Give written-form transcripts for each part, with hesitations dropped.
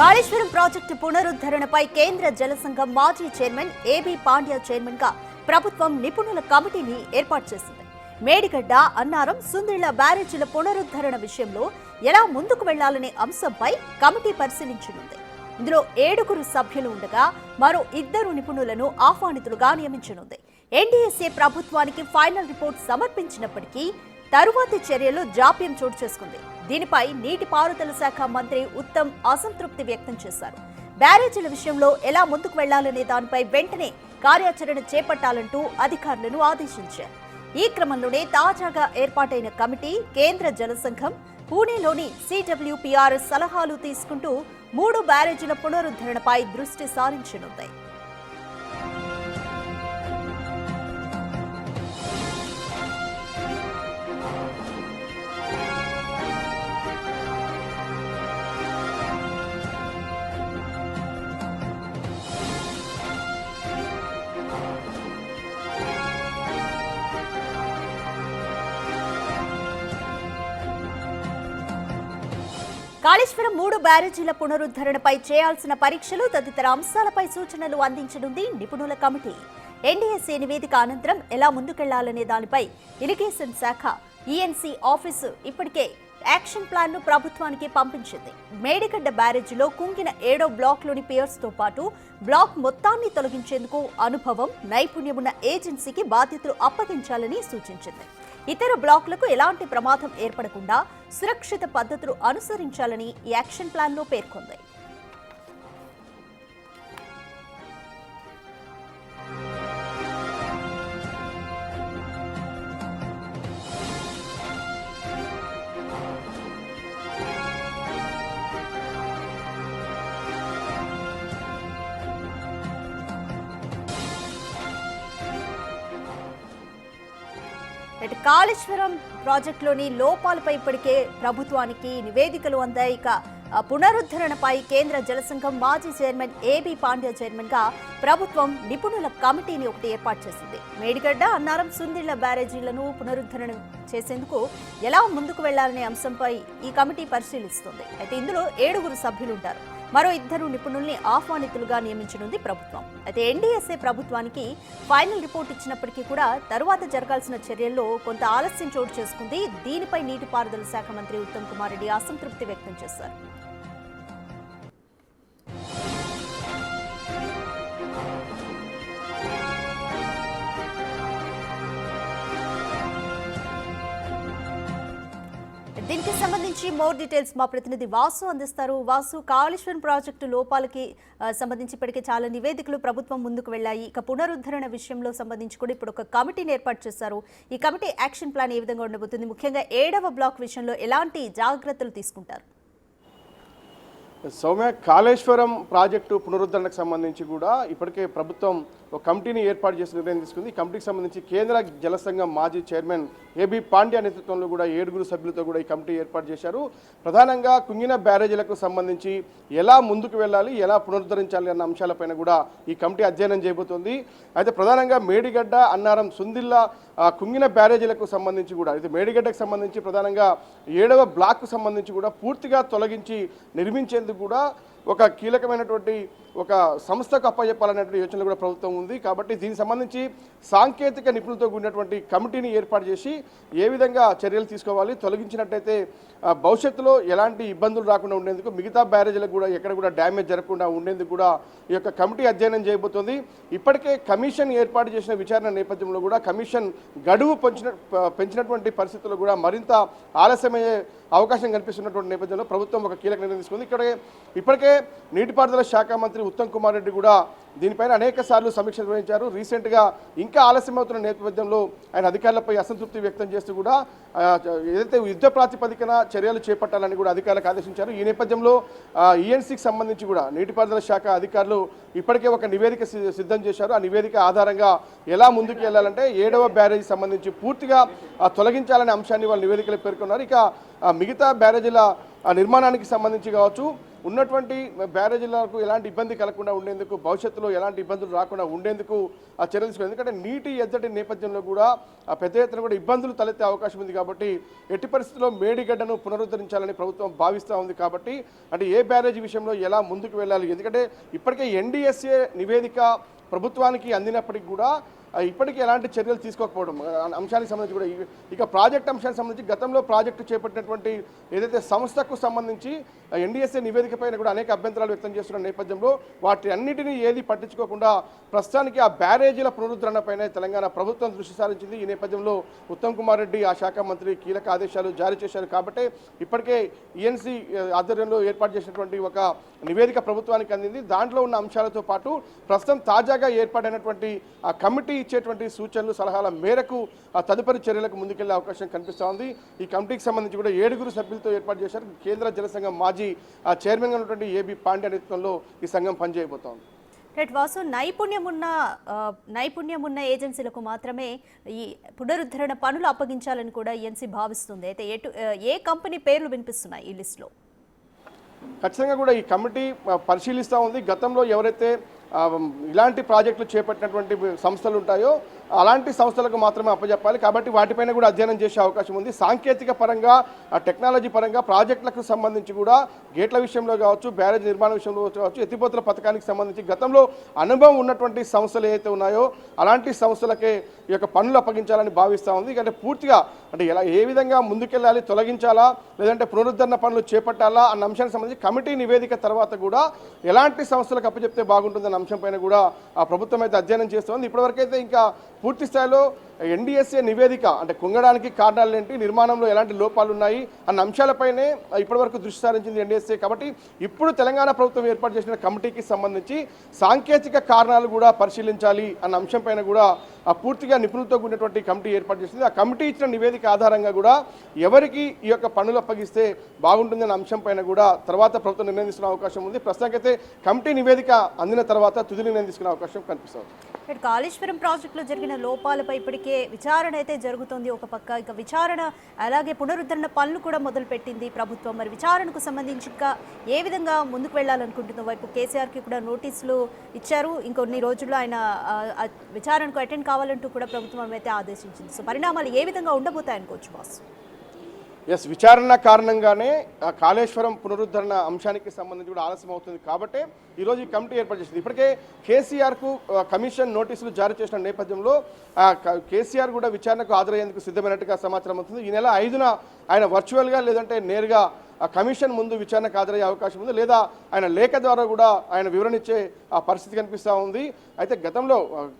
Kaleshwaram project పునరుద్ధరణపై కేంద్ర జలసంఘం మాజీ chairman AB Pandya chairman గా ప్రభుత్వం నిపుణుల కమిటీని ఏర్పాటు చేసింది. మేడిగడ్డ, అన్నారం, సుందిళ్ల బ్యారేజీల పునరుద్ధరణ విషయంలో ఎలా ముందుకు వెళ్లాలనే అంశంపై కమిటీ పరిశీలించనుంది. ఇందులో 7 సభ్యులు ఉండగా మరో 2 నిపుణులను ఆహ్వానితులుగా నియమించనుంది. ఎన్డీఎస్ఏ ప్రభుత్వానికి ఫైనల్ రిపోర్ట్ సమర్పించినప్పటికీ తరువాతి చర్యలు జాప్యం చోటు చేసుకుంది. దీనిపై నీటిపారుదల శాఖ మంత్రి ఉత్తమ్ అసంతృప్తి వ్యక్తం చేశారు. బ్యారేజీల విషయంలో ఎలా ముందుకు వెళ్లాలనే దానిపై వెంటనే కార్యాచరణ చేపట్టాలంటూ అధికారులను ఆదేశించారు. ఈ క్రమంలోనే తాజాగా ఏర్పాటైన కమిటీ కేంద్ర జలసంఘం, పూణేలోని CWPRS సలహాలు తీసుకుంటూ 3 బ్యారేజీల పునరుద్ధరణపై దృష్టి సారించనుంది. కాళేశ్వరం 3 బ్యారేజీల పునరుద్ధరణపై చేయాల్సిన పరీక్షలు తదితర అంశాలపై సూచనలు అందించనుంది నిపుణుల కమిటీ. ఎన్డీఎస్ఏ నివేదిక అనంతరం ఎలా ముందుకెళ్లాలనే దానిపై ఇరిగేషన్ శాఖ ఈఎన్సీ ఆఫీసు ఇప్పటికే యాక్షన్ ప్లాన్ ను ప్రభుత్వానికి పంపించింది. మేడిగడ్డ బ్యారేజీలో కుంగిన 7వ బ్లాక్లోని పియర్స్ తో పాటు బ్లాక్ మొత్తాన్ని తొలగించేందుకు అనుభవం, నైపుణ్యమున్న ఏజెన్సీకి బాధ్యతలు అప్పగించాలని సూచించింది. ఇతర బ్లాకులకు ఎలాంటి ప్రమాదం ఏర్పడకుండా సురక్షిత పద్ధతులు అనుసరించాలని ఈ యాక్షన్ ప్లాన్ లో పేర్కొంది. కాళేశ్వరం ప్రాజెక్టులోని లోపాలపై ఇప్పటికే ప్రభుత్వానికి నివేదికలు అందాయి. ఇక పునరుద్ధరణపై కేంద్ర జలసంఘం మాజీ చైర్మన్ ఏబీ పాండ్యా చైర్మన్ గా ప్రభుత్వం నిపుణుల కమిటీని ఒకటి ఏర్పాటు చేసింది. మేడిగడ్డ, అన్నారం, సుందిళ్ల బ్యారేజీలను పునరుద్ధరణ చేసేందుకు ఎలా ముందుకు వెళ్లాలనే అంశంపై ఈ కమిటీ పరిశీలిస్తుంది. అయితే ఇందులో 7 సభ్యులు ఉంటారు. మరో 2 నిపుణుల్ని ఆహ్వానితులుగా నియమించనుంది ప్రభుత్వం. అయితే ఎన్డీఎస్ఏ ప్రభుత్వానికి ఫైనల్ రిపోర్ట్ ఇచ్చినప్పటికీ కూడా తరువాత జరగాల్సిన చర్యల్లో కొంత ఆలస్యం చోటు చేసుకుంది. దీనిపై నీటిపారుదల శాఖ మంత్రి ఉత్తమ్ కుమార్ రెడ్డి అసంతృప్తి వ్యక్తం చేశారు. దీనికి సంబంధించి మోర్ డీటెయిల్స్ మా ప్రతినిధి వాసు అందిస్తారు. వాసు, కాళేశ్వరం ప్రాజెక్టు లోపాలకి సంబంధించి ఇప్పటికే చాలా నివేదికలు ప్రభుత్వం ముందుకు వెళ్లాయి. ఇక పునరుద్ధరణ విషయంలో సంబంధించి కూడా ఇప్పుడు ఒక కమిటీని ఏర్పాటు చేశారు. ఈ కమిటీ యాక్షన్ ప్లాన్ ఏ విధంగా ఉండబోతుంది? ముఖ్యంగా 7వ బ్లాక్ విషయంలో ఎలాంటి జాగ్రత్తలు తీసుకుంటారు? సౌమ్య, కాళేశ్వరం ప్రాజెక్టు పునరుద్ధరణకు సంబంధించి కూడా ఇప్పటికే ప్రభుత్వం ఒక కమిటీని ఏర్పాటు చేసి నిర్ణయం తీసుకుంది. ఈ కమిటీకి సంబంధించి కేంద్ర జలసంఘం మాజీ చైర్మన్ ఏబీ పాండ్యా నేతృత్వంలో కూడా 7 సభ్యులతో కూడా ఈ కమిటీ ఏర్పాటు చేశారు. ప్రధానంగా కుంగిన బ్యారేజీలకు సంబంధించి ఎలా ముందుకు వెళ్ళాలి, ఎలా పునరుద్ధరించాలి అన్న అంశాలపైన కూడా ఈ కమిటీ అధ్యయనం చేయబోతోంది. అయితే ప్రధానంగా మేడిగడ్డ, అన్నారం, సుందిళ్ల కుంగిన బ్యారేజీలకు సంబంధించి కూడా, అయితే మేడిగడ్డకు సంబంధించి ప్రధానంగా 7వ బ్లాక్కు సంబంధించి కూడా పూర్తిగా తొలగించి నిర్మించేందుకు కూడా ఒక కీలకమైనటువంటి ఒక సంస్థకు అప్పచెప్పాలనేటువంటి యోచనలు కూడా ప్రభుత్వం ఉంది. కాబట్టి దీనికి సంబంధించి సాంకేతిక నిపుణులతో కూడినటువంటి కమిటీని ఏర్పాటు చేసి ఏ విధంగా చర్యలు తీసుకోవాలి, తొలగించినట్టయితే భవిష్యత్తులో ఎలాంటి ఇబ్బందులు రాకుండా ఉండేందుకు, మిగతా బ్యారేజీలకు కూడా ఎక్కడ కూడా డ్యామేజ్ జరగకుండా ఉండేందుకు కూడా ఈ యొక్క కమిటీ అధ్యయనం చేయబోతోంది. ఇప్పటికే కమిషన్ ఏర్పాటు చేసిన విచారణ నేపథ్యంలో కూడా కమిషన్ గడువు పెంచినటువంటి పరిస్థితుల్లో కూడా మరింత ఆలస్యమయ్యే అవకాశం కనిపిస్తున్నటువంటి నేపథ్యంలో ప్రభుత్వం ఒక కీలక నిర్ణయం తీసుకుంది. ఇప్పటికే నీటిపారుదల శాఖ మంత్రి ఉత్తమ్ కుమార్ రెడ్డి కూడా దీనిపైన అనేక సార్లు సమీక్ష నిర్వహించారు. రీసెంట్గా ఇంకా ఆలస్యమవుతున్న నేపథ్యంలో ఆయన అధికారులపై అసంతృప్తి వ్యక్తం చేస్తూ కూడా ఏదైతే యుద్ధ ప్రాతిపదికన చర్యలు చేపట్టాలని కూడా అధికారులకు ఆదేశించారు. ఈ నేపథ్యంలో ఈఎన్సీకి సంబంధించి కూడా నీటిపారుదల శాఖ అధికారులు ఇప్పటికే ఒక నివేదిక సిద్ధం చేశారు. ఆ నివేదిక ఆధారంగా ఎలా ముందుకు వెళ్ళాలంటే 7వ బ్యారేజీ సంబంధించి పూర్తిగా తొలగించాలనే అంశాన్ని వాళ్ళు నివేదికలు పేర్కొన్నారు. ఇక మిగతా బ్యారేజీల నిర్మాణానికి సంబంధించి కావచ్చు, ఉన్నటువంటి బ్యారేజీలకు ఎలాంటి ఇబ్బంది కలగకుండా ఉండేందుకు, భవిష్యత్తులో ఎలాంటి ఇబ్బందులు రాకుండా ఉండేందుకు ఆ చర్యలు తీసుకున్నారు. ఎందుకంటే నీటి ఎద్దడి నేపథ్యంలో కూడా పెద్ద ఎత్తున కూడా ఇబ్బందులు తలెత్తే అవకాశం ఉంది కాబట్టి ఎట్టి పరిస్థితుల్లో మేడిగడ్డను పునరుద్ధరించాలని ప్రభుత్వం భావిస్తూ ఉంది. కాబట్టి అంటే ఏ బ్యారేజీ విషయంలో ఎలా ముందుకు వెళ్ళాలి, ఎందుకంటే ఇప్పటికే ఎన్డీఎస్ఏ నివేదిక ప్రభుత్వానికి అందినప్పటికీ కూడా ఇప్పటికీ ఎలాంటి చర్యలు తీసుకోకపోవడం అంశానికి సంబంధించి కూడా ఇక ప్రాజెక్ట్ అంశానికి సంబంధించి గతంలో ప్రాజెక్టు చేపట్టినటువంటి ఏదైతే సంస్థకు సంబంధించి ఎన్డీఎస్ఏ నివేదిక పైన కూడా అనేక అభ్యంతరాలు వ్యక్తం చేస్తున్న నేపథ్యంలో వాటి అన్నిటినీ ఏది పట్టించుకోకుండా ప్రస్తుతానికి ఆ బ్యారేజీల పునరుద్ధరణ పైన తెలంగాణ ప్రభుత్వం దృష్టి సారించింది. ఈ నేపథ్యంలో ఉత్తమ్ కుమార్ రెడ్డి ఆ శాఖ మంత్రి కీలక ఆదేశాలు జారీ చేశారు. కాబట్టి ఇప్పటికే ఈఎన్సీ ఆధ్వర్యంలో ఏర్పాటు చేసినటువంటి ఒక నివేదిక ప్రభుత్వానికి అందింది. దాంట్లో ఉన్న అంశాలతో పాటు ప్రస్తుతం తాజాగా ఏర్పాటైనటువంటి ఆ కమిటీ ఇచ్చేటువంటి సూచనలు సలహాల మేరకు ఆ తదుపరి చర్యలకు ముందుకెళ్లే అవకాశం కనిపిస్తూ ఉంది. ఈ కమిటీకి సంబంధించి కూడా 7 సభ్యులతో ఏర్పాటు చేశారు. కేంద్ర జల సంఘం మాజీ చైర్మన్గా ఉన్నటువంటి ఏబీ పాండ్యా నేతృత్వంలో ఈ సంఘం పనిచేయబోతోంది. రైట్ వాసు, నైపుణ్యం ఉన్న ఏజెన్సీలకు మాత్రమే ఈ పునరుద్ధరణ పనులు అప్పగించాలని కూడా ఈఎన్సీ భావిస్తుంది. అయితే ఏ కంపెనీ పేర్లు వినిపిస్తున్నాయి ఈ లిస్టులో? ఖచ్చితంగా కూడా ఈ కమిటీ పరిశీలిస్తూ ఉంది. గతంలో ఎవరైతే ఇలాంటి ప్రాజెక్టులు చేపట్టినటువంటి సంస్థలు ఉంటాయో అలాంటి సంస్థలకు మాత్రమే అప్పచెప్పాలి. కాబట్టి వాటిపైన కూడా అధ్యయనం చేసే అవకాశం ఉంది. సాంకేతిక పరంగా, టెక్నాలజీ పరంగా ప్రాజెక్టులకు సంబంధించి కూడా గేట్ల విషయంలో కావచ్చు, బ్యారేజ్ నిర్మాణ విషయంలో కావచ్చు, ఎత్తిపోతల పథకానికి సంబంధించి గతంలో అనుభవం ఉన్నటువంటి సంస్థలు ఏవైతే ఉన్నాయో అలాంటి సంస్థలకే ఈ యొక్క పనులు అప్పగించాలని భావిస్తూ ఉంది. అంటే పూర్తిగా అంటే ఏ విధంగా ముందుకెళ్ళాలి, తొలగించాలా లేదంటే పునరుద్ధరణ పనులు చేపట్టాలా అన్న అంశానికి సంబంధించి కమిటీ నివేదిక తర్వాత కూడా ఎలాంటి సంస్థలకు అప్పచెప్తే బాగుంటుందన్న అంశం పైన కూడా ఆ ప్రభుత్వం అయితే అధ్యయనం చేస్తోంది. ఇప్పటివరకైతే ఇంకా పూర్తి స్థాయిలో ఎన్డీఎస్ఏ నివేదిక అంటే కుంగడానికి కారణాలు ఏంటి, నిర్మాణంలో ఎలాంటి లోపాలు ఉన్నాయి అన్న అంశాలపైనే ఇప్పటివరకు దృష్టి సారించింది ఎన్డీఎస్ఏ. కాబట్టి ఇప్పుడు తెలంగాణ ప్రభుత్వం ఏర్పాటు చేసిన కమిటీకి సంబంధించి సాంకేతిక కారణాలు కూడా పరిశీలించాలి అన్న అంశంపైన కూడా పూర్తిగా నిపుణులతో కూడినటువంటి కమిటీ ఏర్పాటు చేసింది. ఆ కమిటీ ఇచ్చిన నివేదిక ఆధారంగా కూడా ఎవరికి ఈ యొక్క పనులు అప్పగిస్తే బాగుంటుందన్న అంశంపైన కూడా తర్వాత ప్రభుత్వం నిర్ణయం తీసుకునే అవకాశం ఉంది. ప్రస్తుతానికైతే కమిటీ నివేదిక అందిన తర్వాత తుది నిర్ణయం తీసుకునే అవకాశం కనిపిస్తుంది. కాళేశ్వరం ప్రాజెక్టులో జరిగిన లోపాలపై ఇప్పటికే విచారణ అయితే జరుగుతుంది. ఒక పక్క ఇక విచారణ అలాగే పునరుద్ధరణ పనులు కూడా మొదలుపెట్టింది ప్రభుత్వం. మరి విచారణకు సంబంధించి ఇంకా ఏ విధంగా ముందుకు వెళ్ళాలనుకుంటుందో వైపు కేసీఆర్కి కూడా నోటీసులు ఇచ్చారు. ఇంకొన్ని రోజుల్లో ఆయన విచారణకు అటెండ్ కావాలంటూ కూడా ప్రభుత్వం అయితే ఆదేశించింది. సో పరిణామాలు ఏ విధంగా ఉండబోతాయనుకోవచ్చు బాస్? ఎస్, విచారణ కారణంగానే కాళేశ్వరం పునరుద్ధరణ అంశానికి సంబంధించి కూడా ఆలస్యం అవుతుంది. కాబట్టి ఈరోజు ఈ కమిటీ ఏర్పాటు చేసింది. ఇప్పటికే కేసీఆర్కు కమిషన్ నోటీసులు జారీ చేసిన నేపథ్యంలో కేసీఆర్ కూడా విచారణకు హాజరయ్యేందుకు సిద్ధమైనట్టుగా సమాచారం అవుతుంది. ఈ నెల 5న ఆయన వర్చువల్గా లేదంటే నేరుగా కమిషన్ ముందు విచారణకు హాజరయ్యే అవకాశం ఉంది, లేదా ఆయన లేఖ ద్వారా కూడా ఆయన వివరణ ఇచ్చే పరిస్థితి కనిపిస్తూ ఉంది. అయితే గతంలో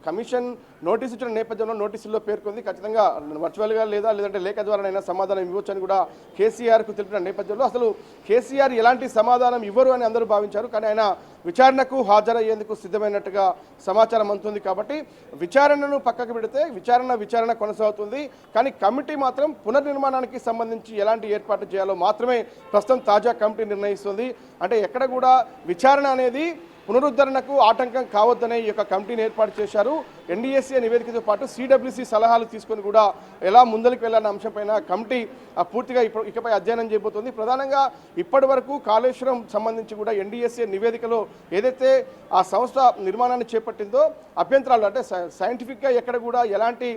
కమిషన్ నోటీసు ఇచ్చిన నేపథ్యంలో నోటీసుల్లో పేర్కొంది ఖచ్చితంగా వర్చువల్గా లేదంటే లేఖ ద్వారానైనా సమాధానం ఇవ్వచ్చని కూడా కేసీఆర్కు తెలిపిన నేపథ్యంలో అసలు కేసీఆర్ ఎలాంటి సమాధానం ఇవ్వరు అని అందరూ భావించారు. కానీ ఆయన విచారణకు హాజరయ్యేందుకు సిద్ధమైనట్టుగా సమాచారం అందుతుంది. కాబట్టి విచారణను పక్కకు పెడితే విచారణ కొనసాగుతుంది. కానీ కమిటీ మాత్రం పునర్నిర్మాణానికి సంబంధించి ఎలాంటి ఏర్పాటు చేయాలో మాత్రమే ప్రస్తుతం తాజా కమిటీ నిర్ణయిస్తుంది. అంటే ఎక్కడ కూడా విచారణ అనేది పునరుద్ధరణకు ఆటంకం కావద్దనే ఈ యొక్క కమిటీని ఏర్పాటు చేశారు. ఎన్డీఎస్ఏ నివేదికతో పాటు సిడబ్ల్యూసీ సలహాలు తీసుకొని కూడా ఎలా ముందరికి వెళ్ళాలన్న అంశంపైన కమిటీ పూర్తిగా ఇకపై అధ్యయనం చేయబోతోంది. ప్రధానంగా ఇప్పటి వరకు కాళేశ్వరం సంబంధించి కూడా ఎన్డీఎస్ఏ నివేదికలో ఏదైతే ఆ సంస్థ నిర్మాణాన్ని చేపట్టిందో అభ్యంతరాలు అంటే సైంటిఫిక్గా ఎక్కడ కూడా ఎలాంటి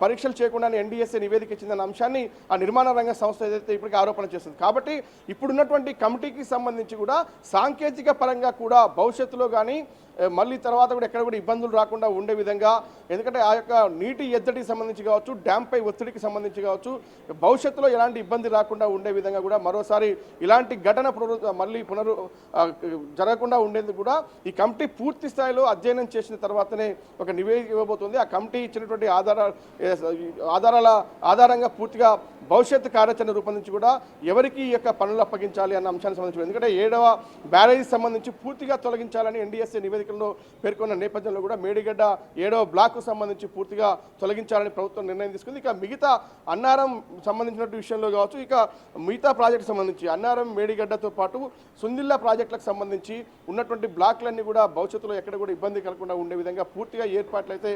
పరీక్షలు చేయకుండానే ఎన్డీఎస్ఏ నివేదిక ఇచ్చిందన్న అంశాన్ని ఆ నిర్మాణ రంగ సంస్థ ఏదైతే ఇప్పటికీ ఆరోపణ చేస్తుంది. కాబట్టి ఇప్పుడున్నటువంటి కమిటీకి సంబంధించి కూడా సాంకేతిక పరంగా కూడా భవిష్యత్తులో కానీ మళ్ళీ తర్వాత కూడా ఎక్కడ కూడా ఇబ్బందులు రాకుండా ఉండే విధంగా, ఎందుకంటే ఆ యొక్క నీటి ఎద్దడికి సంబంధించి కావచ్చు, డ్యాంపై ఒత్తిడికి సంబంధించి కావచ్చు, భవిష్యత్తులో ఎలాంటి ఇబ్బంది రాకుండా ఉండే విధంగా కూడా మరోసారి ఇలాంటి ఘటన మళ్ళీ జరగకుండా ఉండేందుకు కూడా ఈ కమిటీ పూర్తి స్థాయిలో అధ్యయనం చేసిన తర్వాతనే ఒక నివేదిక ఇవ్వబోతుంది. ఆ కమిటీ ఇచ్చినటువంటి ఆధారంగా పూర్తిగా భవిష్యత్తు కార్యాచరణ రూపొందించి కూడా ఎవరికి ఈ యొక్క పనులు అప్పగించాలి అన్న అంశానికి సంబంధించి, ఎందుకంటే 7వ బ్యారేజీకి సంబంధించి పూర్తిగా తొలగించాలి తొలగించాలని ఎన్డీఎస్ఏ నివేదికల్లో పేర్కొన్న నేపథ్యంలో కూడా మేడిగడ్డ 7వ బ్లాక్కు సంబంధించి పూర్తిగా తొలగించాలని ప్రభుత్వం నిర్ణయం తీసుకుంది. ఇక మిగతా అన్నారం సంబంధించినటువంటి విషయంలో కావచ్చు, ఇక మిగతా ప్రాజెక్టు సంబంధించి అన్నారం మేడిగడ్డతో పాటు సుందిల్లా ప్రాజెక్టులకు సంబంధించి ఉన్నటువంటి బ్లాక్లన్నీ కూడా భవిష్యత్తులో ఎక్కడ కూడా ఇబ్బంది కలగకుండా ఉండే విధంగా పూర్తిగా ఏర్పాట్లు అయితే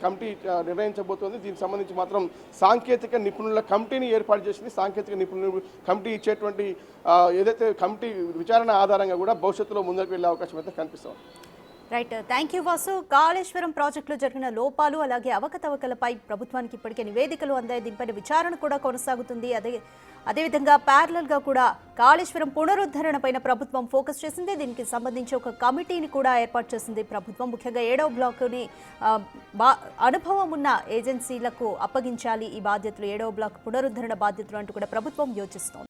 కమిటీ నిర్ణయించబోతోంది. దీనికి సంబంధించి మాత్రం సాంకేతిక నిపుణుల కమిటీని ఏర్పాటు చేసింది. సాంకేతిక నిపుణులు కమిటీ ఇచ్చేటువంటి ఏదైతే కమిటీ విచారణ ఆధారంగా కూడా భవిష్యత్తులో ముందుకు వెళ్ళే అవకాశం అయితే కనిపిస్తుంది. Right, thank you Vasu. Kaleshwaram ప్రాజెక్టులో జరిగిన లోపాలు అలాగే అవకతవకలపై ప్రభుత్వానికి ఇప్పటికే నివేదికలు అందాయి. దీనిపైన విచారణ కూడా కొనసాగుతుంది. అదేవిధంగా ప్యారలల్గా కూడా కాళేశ్వరం పునరుద్ధరణ పైన ప్రభుత్వం ఫోకస్ చేసింది. దీనికి సంబంధించి ఒక కమిటీని కూడా ఏర్పాటు చేసింది ప్రభుత్వం. ముఖ్యంగా 7వ బ్లాక్ని అనుభవం ఉన్న ఏజెన్సీలకు అప్పగించాలి ఈ బాధ్యతలు, 7వ బ్లాక్ పునరుద్ధరణ బాధ్యతలు అంటూ కూడా ప్రభుత్వం యోచిస్తోంది.